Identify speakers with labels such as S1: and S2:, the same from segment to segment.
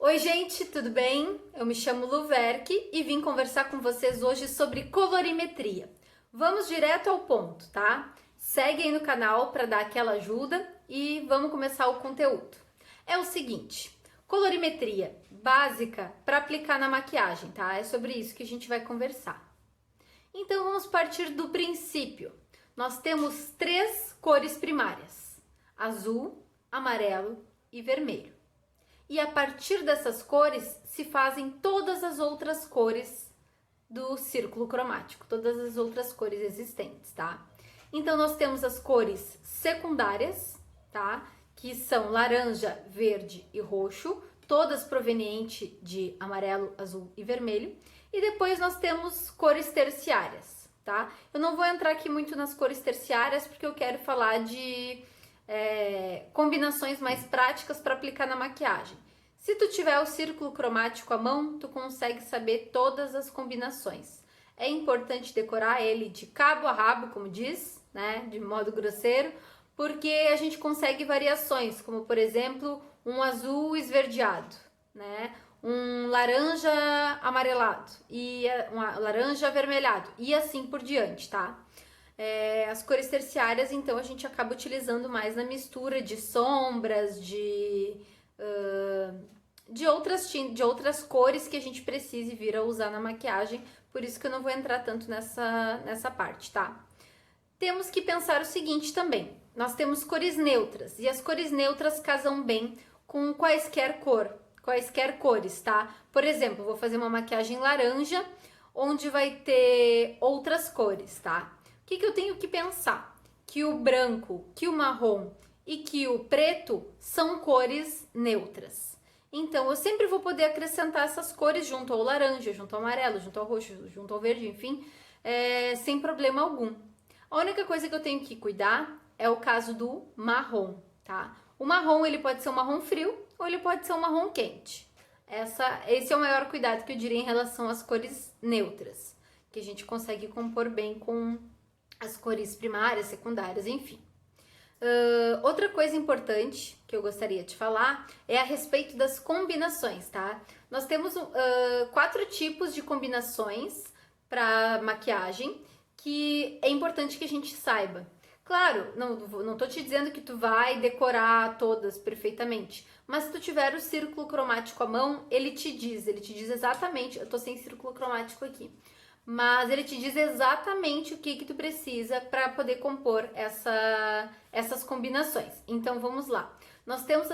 S1: Oi, gente, tudo bem? Eu me chamo Luverque e vim conversar com vocês hoje sobre colorimetria. Vamos direto ao ponto, tá? Segue aí no canal para dar aquela ajuda e vamos começar o conteúdo. É o seguinte, colorimetria básica para aplicar na maquiagem, tá? É sobre isso que a gente vai conversar. Então vamos partir do princípio. Nós temos três cores primárias: azul, amarelo e vermelho. E a partir dessas cores se fazem todas as outras cores do círculo cromático, todas as outras cores existentes, tá? Então nós temos as cores secundárias, tá? Que são laranja, verde e roxo, todas provenientes de amarelo, azul e vermelho. E depois nós temos cores terciárias, tá? Eu não vou entrar aqui muito nas cores terciárias porque eu quero falar de combinações mais práticas para aplicar na maquiagem. Se tu tiver o círculo cromático à mão, tu consegue saber todas as combinações. É importante decorar ele de cabo a rabo, como diz, né, de modo grosseiro, porque a gente consegue variações, como por exemplo, um azul esverdeado, né, um laranja amarelado e um laranja avermelhado e assim por diante, tá? As cores terciárias, então, a gente acaba utilizando mais na mistura de sombras, de outras cores que a gente precise vir a usar na maquiagem, por isso que eu não vou entrar tanto nessa parte, tá? Temos que pensar o seguinte também, nós temos cores neutras, e as cores neutras casam bem com quaisquer cores, tá? Por exemplo, vou fazer uma maquiagem laranja, onde vai ter outras cores, tá? O que eu tenho que pensar? Que o branco, que o marrom e que o preto são cores neutras. Então, eu sempre vou poder acrescentar essas cores junto ao laranja, junto ao amarelo, junto ao roxo, junto ao verde, enfim, sem problema algum. A única coisa que eu tenho que cuidar é o caso do marrom, tá? O marrom, ele pode ser um marrom frio ou ele pode ser um marrom quente. Esse é o maior cuidado que eu diria em relação às cores neutras, que a gente consegue compor bem com as cores primárias, secundárias, enfim. Outra coisa importante que eu gostaria de falar é a respeito das combinações, tá? Nós temos 4 tipos de combinações para maquiagem que é importante que a gente saiba. Claro, não tô te dizendo que tu vai decorar todas perfeitamente, mas se tu tiver o círculo cromático à mão, ele te diz exatamente, eu tô sem círculo cromático aqui, mas ele te diz exatamente o que tu precisa para poder compor essas combinações. Então vamos lá. Nós temos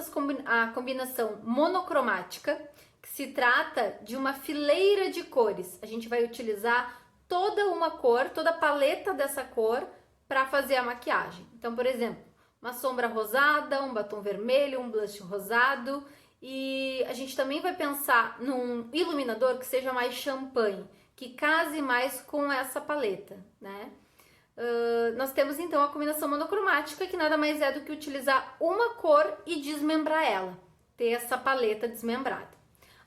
S1: a combinação monocromática, que se trata de uma fileira de cores. A gente vai utilizar toda uma cor, toda a paleta dessa cor para fazer a maquiagem. Então, por exemplo, uma sombra rosada, um batom vermelho, um blush rosado, e a gente também vai pensar num iluminador que seja mais champanhe, que case mais com essa paleta, né? Nós temos então a combinação monocromática, que nada mais é do que utilizar uma cor e desmembrar ela, ter essa paleta desmembrada.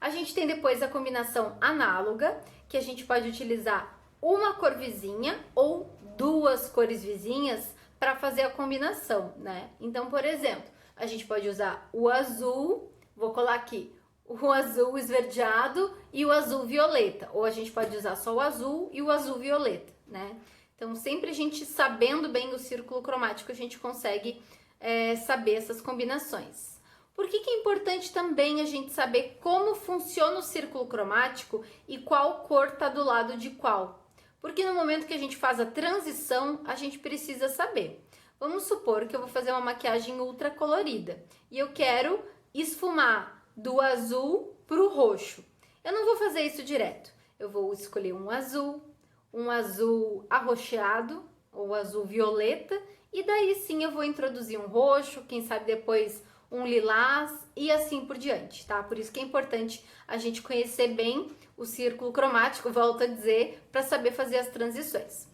S1: A gente tem depois a combinação análoga, que a gente pode utilizar uma cor vizinha ou 2 cores vizinhas para fazer a combinação, né? Então, por exemplo, a gente pode usar o azul, vou colar aqui, o azul esverdeado e o azul violeta, ou a gente pode usar só o azul e o azul violeta, né? Então, sempre a gente sabendo bem o círculo cromático, a gente consegue saber essas combinações. Por que é importante também a gente saber como funciona o círculo cromático e qual cor está do lado de qual? Porque no momento que a gente faz a transição, a gente precisa saber. Vamos supor que eu vou fazer uma maquiagem ultra colorida e eu quero esfumar do azul para o roxo. Eu não vou fazer isso direto. Eu vou escolher um azul arroxeado ou azul violeta, e daí sim eu vou introduzir um roxo, quem sabe depois um lilás e assim por diante, tá? Por isso que é importante a gente conhecer bem o círculo cromático, volto a dizer, para saber fazer as transições.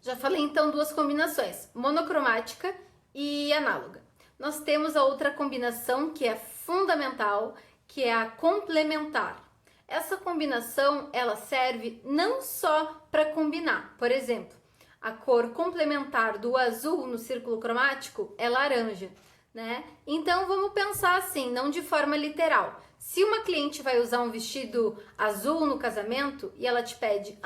S1: Já falei então 2 combinações, monocromática e análoga. Nós temos a outra combinação que é fundamental, que é a complementar. Essa combinação, ela serve não só para combinar. Por exemplo, a cor complementar do azul no círculo cromático é laranja. né? Então vamos pensar assim, não de forma literal. Se uma cliente vai usar um vestido azul no casamento e ela te pede,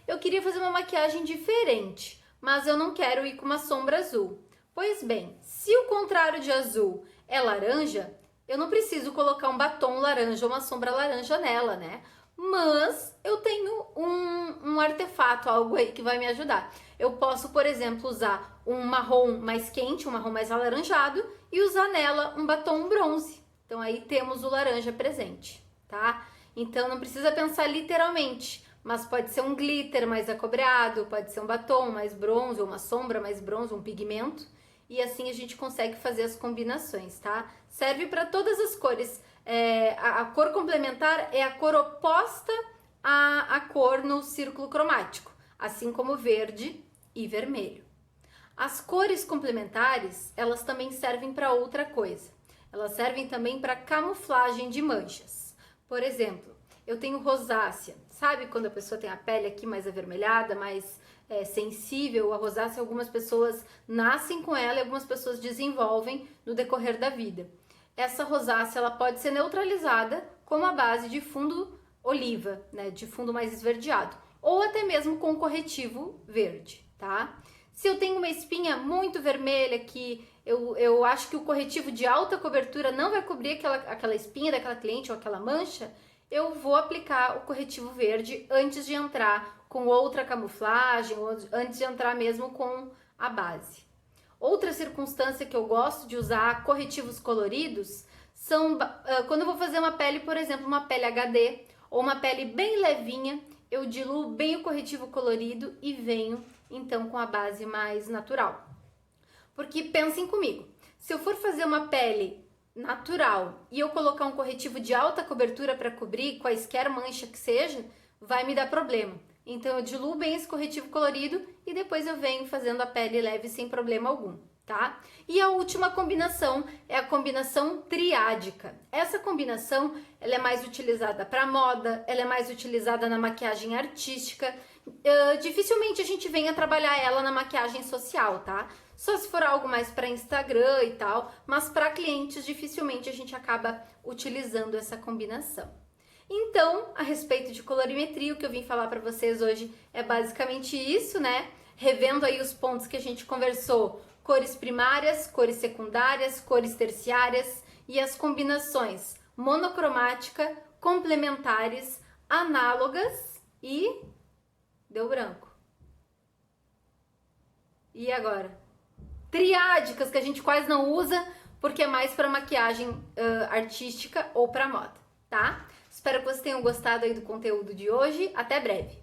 S1: eu queria fazer uma maquiagem diferente, mas eu não quero ir com uma sombra azul. Pois bem, se o contrário de azul é laranja, eu não preciso colocar um batom laranja ou uma sombra laranja nela, né? Mas eu tenho um artefato, algo aí que vai me ajudar. Eu posso, por exemplo, usar um marrom mais quente, um marrom mais alaranjado e usar nela um batom bronze. Então aí temos o laranja presente, tá? Então não precisa pensar literalmente, mas pode ser um glitter mais acobreado, pode ser um batom mais bronze, ou uma sombra mais bronze, um pigmento. E assim a gente consegue fazer as combinações, tá? Serve para todas as cores. A cor complementar é a cor oposta à cor no círculo cromático, assim como verde e vermelho. As cores complementares, elas também servem para outra coisa. Elas servem também para camuflagem de manchas. Por exemplo, eu tenho rosácea. Sabe quando a pessoa tem a pele aqui mais avermelhada, mais sensível? A rosácea, algumas pessoas nascem com ela e algumas pessoas desenvolvem no decorrer da vida. Essa rosácea ela pode ser neutralizada com a base de fundo oliva, né, de fundo mais esverdeado, ou até mesmo com corretivo verde, tá? Se eu tenho uma espinha muito vermelha que eu acho que o corretivo de alta cobertura não vai cobrir aquela espinha daquela cliente ou aquela mancha, eu vou aplicar o corretivo verde antes de entrar com outra camuflagem, ou antes de entrar mesmo com a base. Outra circunstância que eu gosto de usar corretivos coloridos são quando eu vou fazer uma pele, por exemplo, uma pele HD ou uma pele bem levinha, eu diluo bem o corretivo colorido e venho então com a base mais natural. Porque pensem comigo, se eu for fazer uma pele natural e eu colocar um corretivo de alta cobertura para cobrir quaisquer mancha que seja, vai me dar problema. Então eu diluo bem esse corretivo colorido e depois eu venho fazendo a pele leve sem problema algum, tá? E a última combinação é a combinação triádica. Essa combinação, ela é mais utilizada para moda, ela é mais utilizada na maquiagem artística. Dificilmente a gente venha trabalhar ela na maquiagem social, tá? Só se for algo mais para Instagram e tal, mas para clientes dificilmente a gente acaba utilizando essa combinação. Então, a respeito de colorimetria, o que eu vim falar para vocês hoje é basicamente isso, né? Revendo aí os pontos que a gente conversou: cores primárias, cores secundárias, cores terciárias e as combinações monocromática, complementares, análogas e deu branco. E agora? Triádicas, que a gente quase não usa porque é mais para maquiagem artística ou para moda, tá? Espero que vocês tenham gostado aí do conteúdo de hoje. Até breve!